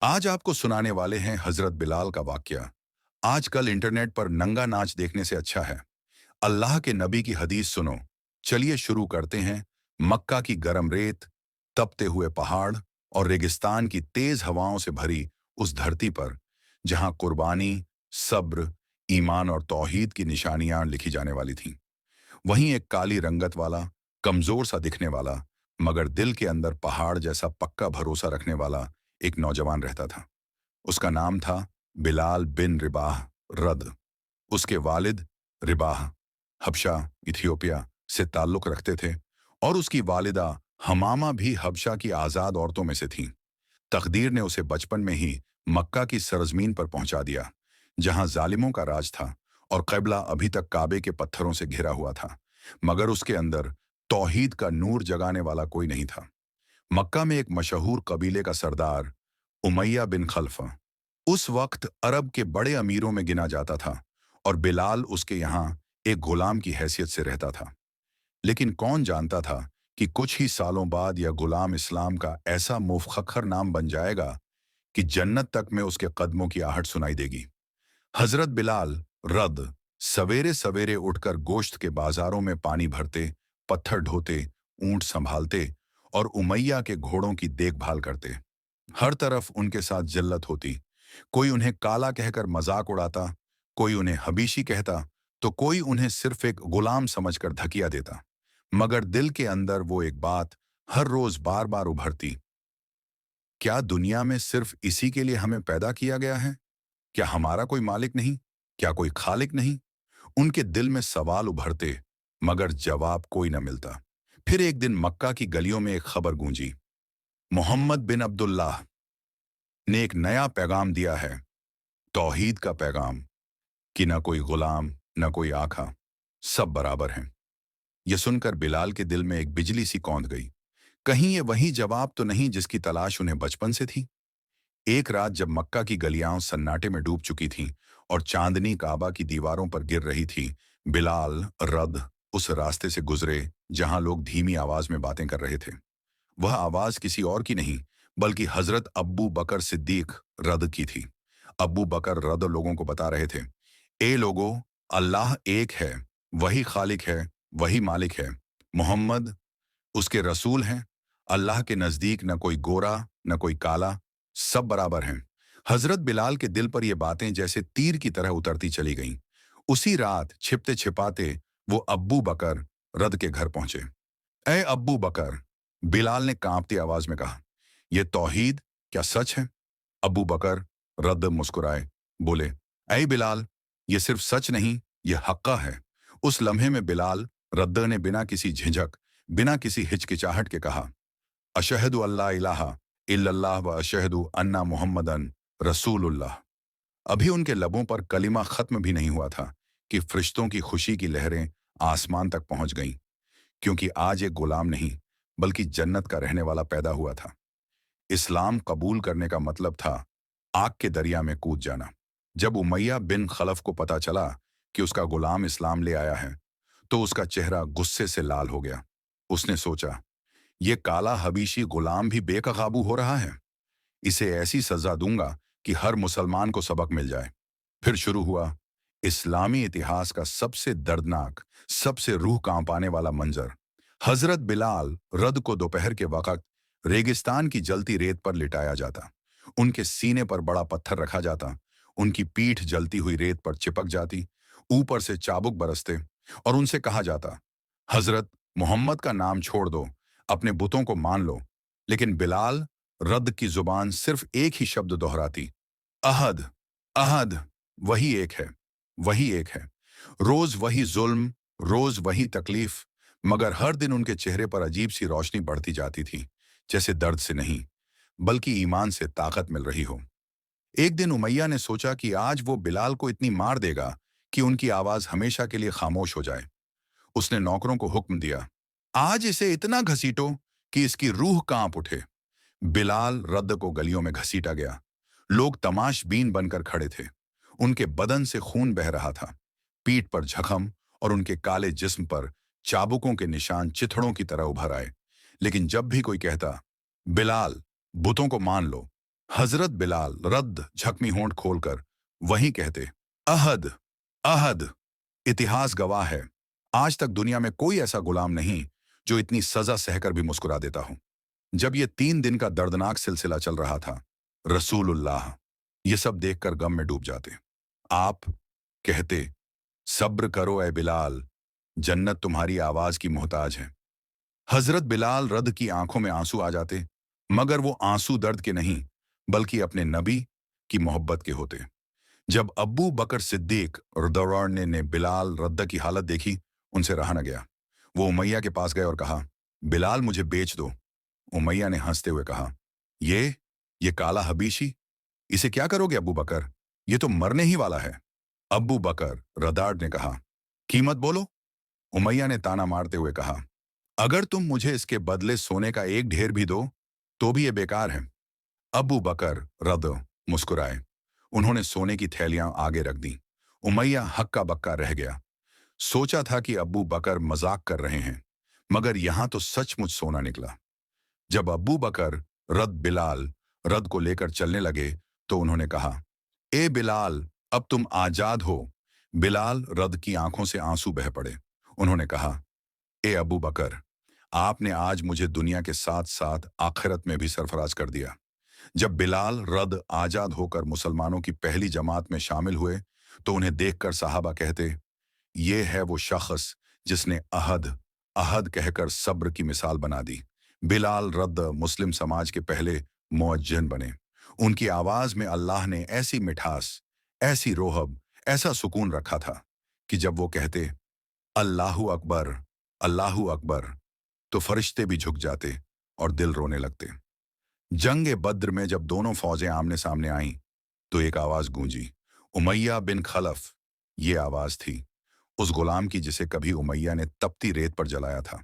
आज आपको सुनाने वाले हैं हजरत बिलाल का वाकया। आजकल इंटरनेट पर नंगा नाच देखने से अच्छा है अल्लाह के नबी की हदीस सुनो। चलिए शुरू करते हैं। मक्का की गरम रेत, तपते हुए पहाड़ और रेगिस्तान की तेज हवाओं से भरी उस धरती पर जहां कुर्बानी, सब्र, ईमान और तौहीद की निशानियां लिखी जाने वाली थीं, वहीं एक काली रंगत वाला, कमजोर सा दिखने वाला, मगर दिल के अंदर पहाड़ जैसा पक्का भरोसा रखने वाला एक नौजवान रहता था। उसका नाम था बिलाल बिन रिबाह रद। उसके वालिद रिबाह हबशा, इथियोपिया से ताल्लुक रखते थे और उसकी वालिदा हमामा भी हबशा की आज़ाद औरतों में से थीं। तकदीर ने उसे बचपन में ही मक्का की सरजमीन पर पहुंचा दिया, जहां जालिमों का राज था और क़िबला अभी तक काबे के पत्थरों से घिरा हुआ था, मगर उसके अंदर तौहीद का नूर जगाने वाला कोई नहीं था। मक्का में एक मशहूर कबीले का सरदार उमैया बिन खलफा उस वक्त अरब के बड़े अमीरों में गिना जाता था और बिलाल उसके यहाँ एक गुलाम की हैसियत से रहता था। लेकिन कौन जानता था कि कुछ ही सालों बाद यह गुलाम इस्लाम का ऐसा मुफखर नाम बन जाएगा कि जन्नत तक में उसके कदमों की आहट सुनाई देगी। हजरत बिलाल रद सवेरे सवेरे उठकर गोश्त के बाजारों में पानी भरते, पत्थर ढोते, ऊंट संभालते और उमैया के घोड़ों की देखभाल करते। हर तरफ उनके साथ जिल्लत होती। कोई उन्हें काला कहकर मजाक उड़ाता, कोई उन्हें हबीशी कहता, तो कोई उन्हें सिर्फ एक गुलाम समझकर धकिया देता। मगर दिल के अंदर वो एक बात हर रोज बार बार उभरती, क्या दुनिया में सिर्फ इसी के लिए हमें पैदा किया गया है? क्या हमारा कोई मालिक नहीं? क्या कोई खालिक नहीं? उनके दिल में सवाल उभरते, मगर जवाब कोई न मिलता। फिर एक दिन मक्का की गलियों में एक खबर गूंजी, मोहम्मद बिन अब्दुल्लाह ने एक नया पैगाम दिया है, तौहीद का पैगाम, कि न कोई गुलाम, न कोई आका, सब बराबर हैं। यह सुनकर बिलाल के दिल में एक बिजली सी कौंध गई। कहीं ये वही जवाब तो नहीं जिसकी तलाश उन्हें बचपन से थी। एक रात जब मक्का की गलियां सन्नाटे में डूब चुकी थीं और चांदनी काबा की दीवारों पर गिर रही थी, बिलाल रद उस रास्ते से गुजरे जहां लोग धीमी आवाज में बातें कर रहे थे। वह आवाज किसी और की नहीं, बल्कि हजरत अब्बू बकर सिद्दीक रद की थी। अब्बू बकर रद लोगों को बता रहे थे, ए लोगो, अल्लाह एक है, वही खालिक है, वही मालिक है। मोहम्मद उसके रसूल हैं। अल्लाह के नजदीक न कोई गोरा, न कोई काला, सब बराबर हैं। हजरत बिलाल के दिल पर ये बातें जैसे तीर की तरह उतरती चली गईं। उसी रात छिपते छिपाते वो अब्बू बकर रद के घर पहुंचे। ए अब्बू बकर, बिलाल ने कांपती आवाज में कहा, यह तौहीद क्या सच है? अब्बू बकर रद मुस्कुराए, बोले, ऐ बिलाल, ये सिर्फ सच नहीं, यह हक्का है। उस लम्हे में बिलाल रद्द ने बिना किसी झिझक, बिना किसी हिचकिचाहट के कहा, अशहदु अल्ला इलाहा इल्लल्लाह व अशहदु अन्ना मुहम्मदन रसूलुल्लाह। अभी उनके लबों पर कलिमा खत्म भी नहीं हुआ था कि फरिश्तों की खुशी की लहरें आसमान तक पहुंच गईं, क्योंकि आज एक गुलाम नहीं, बल्कि जन्नत का रहने वाला पैदा हुआ था। इस्लाम कबूल करने का मतलब था आग के दरिया में कूद जाना। जब उमैया बिन खलफ को पता चला कि उसका गुलाम इस्लाम ले आया है, तो उसका चेहरा गुस्से से लाल हो गया। उसने सोचा, ये काला हबीशी गुलाम भी बेकाबू हो रहा है। इसे ऐसी सजा दूंगा कि हर मुसलमान को सबक मिल जाए। फिर शुरू हुआ इस्लामी इतिहास का सबसे दर्दनाक, सबसे रूह कांपाने वाला मंजर। हजरत बिलाल रद को दोपहर के वक्त रेगिस्तान की जलती रेत पर लिटाया जाता। उनके सीने पर बड़ा पत्थर रखा जाता, उनकी पीठ जलती हुई रेत पर चिपक जाती, ऊपर से चाबुक बरसते और उनसे कहा जाता, हजरत मोहम्मद का नाम छोड़ दो, अपने बुतों को मान लो। लेकिन बिलाल रद की जुबान सिर्फ एक ही शब्द दोहराती, अहद, अहद, वही एक है, वही एक है। रोज वही जुल्म, रोज वही तकलीफ, मगर हर दिन उनके चेहरे पर अजीब सी रोशनी बढ़ती जाती थी, जैसे दर्द से नहीं, बल्कि ईमान से ताकत मिल रही हो। एक दिन उमैया ने सोचा कि आज वो बिलाल को इतनी मार देगा कि उनकी आवाज हमेशा के लिए खामोश हो जाए। उसने नौकरों को हुक्म दिया, आज इसे इतना घसीटो कि इसकी रूह कांप उठे। बिलाल रद्द को गलियों में घसीटा गया। लोग तमाशबीन बनकर खड़े थे। उनके बदन से खून बह रहा था, पीठ पर जख्म और उनके काले जिस्म पर चाबुकों के निशान चिथड़ों की तरह उभर आए। लेकिन जब भी कोई कहता, बिलाल, बुतों को मान लो, हजरत बिलाल रद्द झकमी होंठ खोलकर वहीं कहते, अहद, अहद। इतिहास गवाह है, आज तक दुनिया में कोई ऐसा गुलाम नहीं जो इतनी सजा सहकर भी मुस्कुरा देता हो। जब ये 3 दिन का दर्दनाक सिलसिला चल रहा था, रसूलुल्लाह ये सब देखकर गम में डूब जाते। आप कहते, सब्र करो ए बिलाल, जन्नत तुम्हारी आवाज की मोहताज है। हजरत बिलाल रद की आंखों में आंसू आ जाते, मगर वो आंसू दर्द के नहीं, बल्कि अपने नबी की मोहब्बत के होते। जब अब्बू बकर सिद्दीक रदौरान ने बिलाल रद्द की हालत देखी, उनसे रहा न गया। वो उमैया के पास गए और कहा, बिलाल मुझे बेच दो। उमैया ने हंसते हुए कहा, ये काला हबीशी, इसे क्या करोगे अब्बू बकर, ये तो मरने ही वाला है। अब्बू बकर रदार्ड ने कहा, कीमत बोलो। उमैया ने ताना मारते हुए कहा, अगर तुम मुझे इसके बदले सोने का एक ढेर भी दो तो भी ये बेकार है। अब्बू बकर रद मुस्कुराए। उन्होंने सोने की थैलियां आगे रख दी। उमैया हक्का बक्का रह गया। सोचा था कि अब्बू बकर मजाक कर रहे हैं, मगर यहां तो सचमुच सोना निकला। जब अब्बू बकर रद बिलाल रद को लेकर चलने लगे तो उन्होंने कहा, ए बिलाल, अब तुम आजाद हो। बिलाल रद की आंखों से आंसू बह पड़े। उन्होंने कहा, ए अबू बकर, आपने आज मुझे दुनिया के साथ साथ आखिरत में भी सरफराज कर दिया। जब बिलाल रद आजाद होकर मुसलमानों की पहली जमात में शामिल हुए तो उन्हें देखकर सहाबा कहते, ये है वो शख्स जिसने अहद अहद कहकर सब्र की मिसाल बना दी। बिलाल रद मुस्लिम समाज के पहले मुअज्जिन बने। उनकी आवाज में अल्लाह ने ऐसी मिठास, ऐसी रोहब, ऐसा सुकून रखा था कि जब वो कहते, अल्लाहू अकबर, अल्लाहू अकबर, तो फरिश्ते भी झुक जाते और दिल रोने लगते। जंग बद्र में जब दोनों फौजें आमने सामने आईं तो एक आवाज गूंजी, उमैया बिन खलफ। ये आवाज थी उस गुलाम की जिसे कभी उमैया ने तपती रेत पर जलाया था।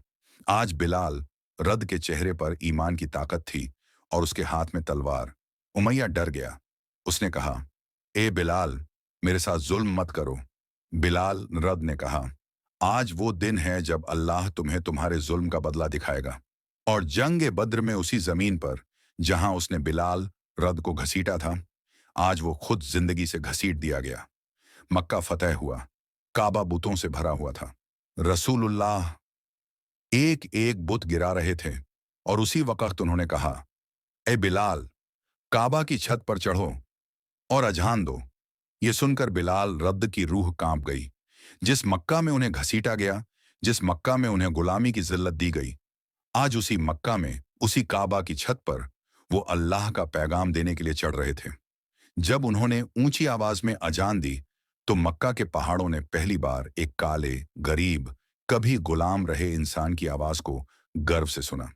आज बिलाल रद के चेहरे पर ईमान की ताकत थी और उसके हाथ में तलवार। उमैया डर गया। उसने कहा, ए बिलाल, मेरे साथ जुल्म मत करो। बिलाल रद ने कहा, आज वो दिन है जब अल्लाह तुम्हें तुम्हारे जुल्म का बदला दिखाएगा। और जंग बद्र में उसी जमीन पर जहां उसने बिलाल रद को घसीटा था, आज वो खुद जिंदगी से घसीट दिया गया। मक्का फतह हुआ, काबा बुतों से भरा हुआ था। रसूलुल्लाह एक एक बुत गिरा रहे थे और उसी वक्त उन्होंने कहा, ए बिलाल, काबा की छत पर चढ़ो और अजान दो। ये सुनकर बिलाल रद्द की रूह कांप गई। जिस मक्का में उन्हें घसीटा गया, जिस मक्का में उन्हें गुलामी की जिल्लत दी गई, आज उसी मक्का में, उसी काबा की छत पर वो अल्लाह का पैगाम देने के लिए चढ़ रहे थे। जब उन्होंने ऊंची आवाज में अजान दी तो मक्का के पहाड़ों ने पहली बार एक काले, गरीब, कभी गुलाम रहे इंसान की आवाज को गर्व से सुना।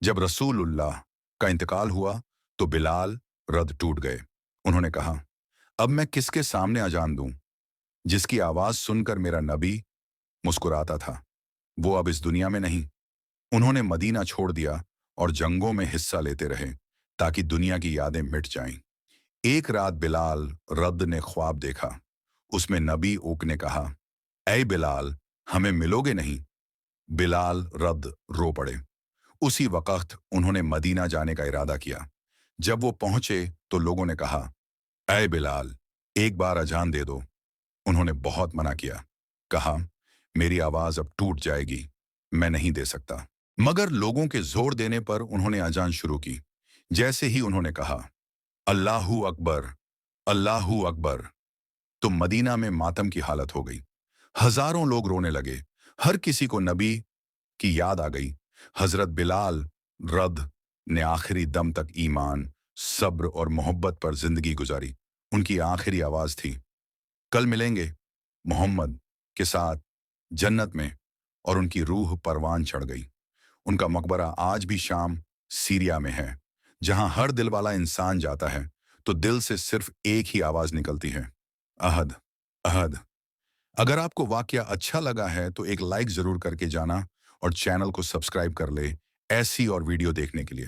जब रसूलुल्लाह का इंतकाल हुआ तो बिलाल रद टूट गए। उन्होंने कहा, अब मैं किसके सामने अजान दूं? जिसकी आवाज सुनकर मेरा नबी मुस्कुराता था, वो अब इस दुनिया में नहीं। उन्होंने मदीना छोड़ दिया और जंगों में हिस्सा लेते रहे ताकि दुनिया की यादें मिट जाएं। एक रात बिलाल रद ने ख्वाब देखा। उसमें नबी ऊक ने कहा, ऐ बिलाल, हमें मिलोगे नहीं? बिलाल रद रो पड़े। उसी वक्त उन्होंने मदीना जाने का इरादा किया। जब वो पहुंचे तो लोगों ने कहा, ऐ बिलाल, एक बार अजान दे दो। उन्होंने बहुत मना किया। कहा, मेरी आवाज अब टूट जाएगी, मैं नहीं दे सकता। मगर लोगों के जोर देने पर उन्होंने अजान शुरू की। जैसे ही उन्होंने कहा, अल्लाहू अकबर, अल्लाहू अकबर, तो मदीना में मातम की हालत हो गई। हजारों लोग रोने लगे। हर किसी को नबी की याद आ गई। हजरत बिलाल रद ने आखिरी दम तक ईमान, सब्र और मोहब्बत पर जिंदगी गुजारी। उनकी आखिरी आवाज थी, कल मिलेंगे मोहम्मद के साथ जन्नत में। और उनकी रूह परवान चढ़ गई। उनका मकबरा आज भी शाम, सीरिया में है, जहां हर दिल वाला इंसान जाता है तो दिल से सिर्फ एक ही आवाज निकलती है, अहद, अहद। अगर आपको वाकया अच्छा लगा है तो एक लाइक जरूर करके जाना और चैनल को सब्सक्राइब कर ले ऐसी और वीडियो देखने के लिए।